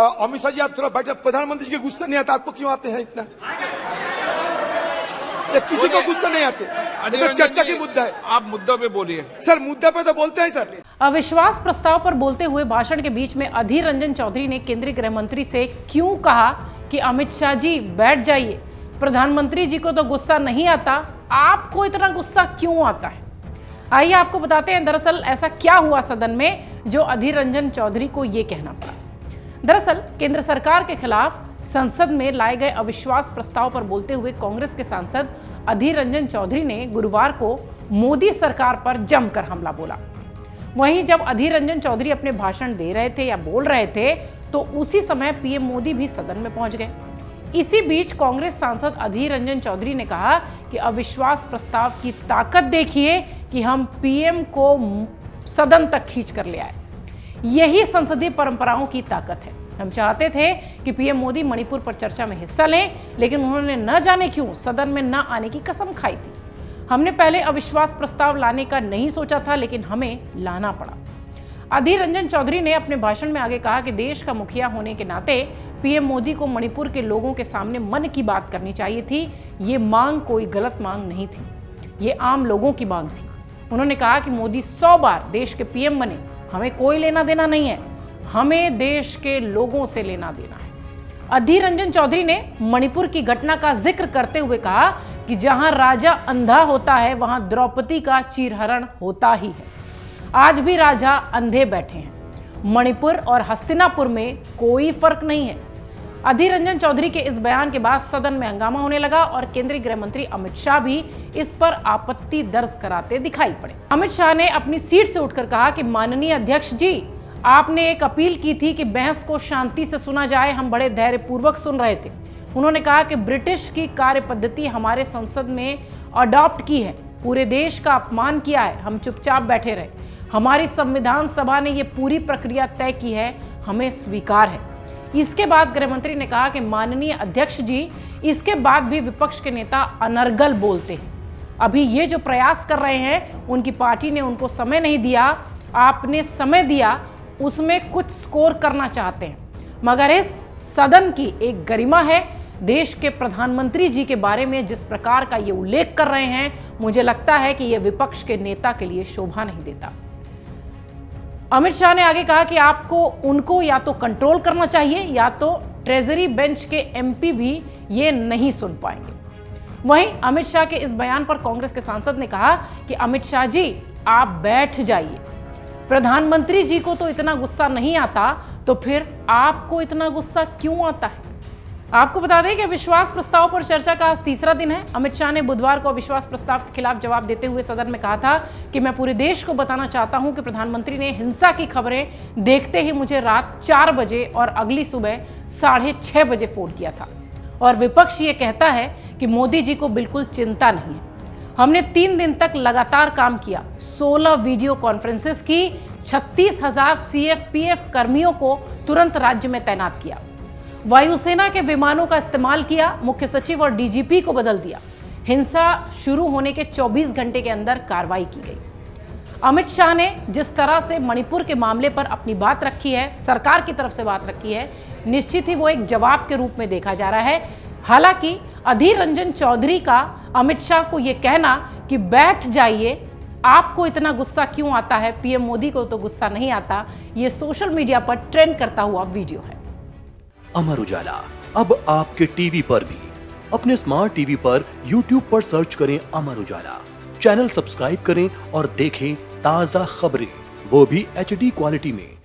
अमित शाह जी आप थोड़ा बैठे, प्रधानमंत्री जी के गुस्सा नहीं आता, आपको क्यों आते हैं इतना? किसी को गुस्सा नहीं आते, तो चर्चा की मुद्दा है। आप मुद्दों पे बोलिए सर, मुद्दा पे तो बोलते हैं सर। अविश्वास प्रस्ताव पर बोलते हुए भाषण के बीच में अधीर रंजन चौधरी ने केंद्रीय गृह मंत्री से क्यों कहा कि अमित शाह जी बैठ जाइए, प्रधानमंत्री जी को तो गुस्सा नहीं आता, आपको इतना गुस्सा क्यों आता है? आइए आपको बताते हैं दरअसल ऐसा क्या हुआ सदन में जो अधीर रंजन चौधरी को यह कहना पड़ा। दरअसल केंद्र सरकार के खिलाफ संसद में लाए गए अविश्वास प्रस्ताव पर बोलते हुए कांग्रेस के सांसद अधीर रंजन चौधरी ने गुरुवार को मोदी सरकार पर जमकर हमला बोला। वहीं जब अधीर रंजन चौधरी अपने भाषण दे रहे थे या बोल रहे थे तो उसी समय पीएम मोदी भी सदन में पहुंच गए। इसी बीच कांग्रेस सांसद अधीर रंजन चौधरी ने कहा कि अविश्वास प्रस्ताव की ताकत देखिए कि हम पीएम को सदन तक खींच कर ले आए। यही संसदीय परंपराओं की ताकत है। हम चाहते थे कि पीएम मोदी मणिपुर पर चर्चा में हिस्सा लें, लेकिन उन्होंने न जाने क्यों सदन में न आने की कसम खाई थी। हमने पहले अविश्वास प्रस्ताव लाने का नहीं सोचा था, लेकिन हमें लाना पड़ा। अधीर रंजन चौधरी ने अपने भाषण में आगे कहा कि देश का मुखिया होने के नाते पीएम मोदी को मणिपुर के लोगों के सामने मन की बात करनी चाहिए थी। ये मांग कोई गलत मांग नहीं थी, ये आम लोगों की मांग थी। उन्होंने कहा कि मोदी 100 बार देश के पीएम बने, हमें कोई लेना देना नहीं है, हमें देश के लोगों से लेना देना है। अधीर रंजन चौधरी ने मणिपुर की घटना का जिक्र करते हुए कहा कि जहां राजा अंधा होता है वहां द्रौपदी का चीरहरण होता ही है। आज भी राजा अंधे बैठे हैं। मणिपुर और हस्तिनापुर में कोई फर्क नहीं है। अधीर रंजन चौधरी के इस बयान के बाद सदन में हंगामा होने लगा और केंद्रीय गृह मंत्री अमित शाह भी इस पर आपत्ति दर्ज कराते दिखाई पड़े। अमित शाह ने अपनी सीट से उठकर कहा कि माननीय अध्यक्ष जी, आपने एक अपील की थी कि बहस को शांति से सुना जाए, हम बड़े धैर्यपूर्वक सुन रहे थे। उन्होंने कहा कि ब्रिटिश की कार्य पद्धति हमारे संसद में अडॉप्ट की है, पूरे देश का अपमान किया है, हम चुपचाप बैठे रहे। हमारी संविधान सभा ने ये पूरी प्रक्रिया तय की है, हमें स्वीकार है। इसके बाद गृह मंत्री ने कहा कि माननीय अध्यक्ष जी, इसके बाद भी विपक्ष के नेता अनर्गल बोलते हैं। अभी ये जो प्रयास कर रहे हैं, उनकी पार्टी ने उनको समय नहीं दिया, आपने समय दिया, उसमें कुछ स्कोर करना चाहते हैं। मगर इस सदन की एक गरिमा है। देश के प्रधानमंत्री जी के बारे में जिस प्रकार का ये उल्लेख कर रहे हैं, मुझे लगता है कि यह विपक्ष के नेता के लिए शोभा नहीं देता। अमित शाह ने आगे कहा कि आपको उनको या तो कंट्रोल करना चाहिए या तो ट्रेजरी बेंच के एमपी भी ये नहीं सुन पाएंगे। वहीं अमित शाह के इस बयान पर कांग्रेस के सांसद ने कहा कि अमित शाह जी, आप बैठ जाइए, प्रधानमंत्री जी को तो इतना गुस्सा नहीं आता, तो फिर आपको इतना गुस्सा क्यों आता है? आपको बता दें कि अविश्वास प्रस्ताव पर चर्चा का आज तीसरा दिन है। अमित शाह ने बुधवार को अविश्वास प्रस्ताव के खिलाफ जवाब देते हुए सदन में कहा था कि मैं पूरे देश को बताना चाहता हूं कि प्रधानमंत्री ने हिंसा की खबरें देखते ही मुझे रात 4 बजे और अगली सुबह 6:30 बजे फोन किया था। और विपक्ष ये कहता है कि मोदी जी को बिल्कुल चिंता नहीं है। हमने 3 दिन तक लगातार काम किया, 16 वीडियो कॉन्फ्रेंसेस की, 36,000 सीएफपीएफ कर्मियों को तुरंत राज्य में तैनात किया, वायुसेना के विमानों का इस्तेमाल किया, मुख्य सचिव और डीजीपी को बदल दिया। हिंसा शुरू होने के 24 घंटे के अंदर कार्रवाई की गई। अमित शाह ने जिस तरह से मणिपुर के मामले पर अपनी बात रखी है, सरकार की तरफ से बात रखी है, निश्चित ही वो एक जवाब के रूप में देखा जा रहा है। हालांकि अधीर रंजन चौधरी का अमित शाह को यह कहना कि बैठ जाइए, आपको इतना गुस्सा क्यों आता है, पीएम मोदी को तो गुस्सा नहीं आता, ये सोशल मीडिया पर ट्रेंड करता हुआ वीडियो है। अमर उजाला अब आपके टीवी पर भी। अपने स्मार्ट टीवी पर YouTube पर सर्च करें अमर उजाला, चैनल सब्सक्राइब करें और देखें ताजा खबरें, वो भी HD क्वालिटी में।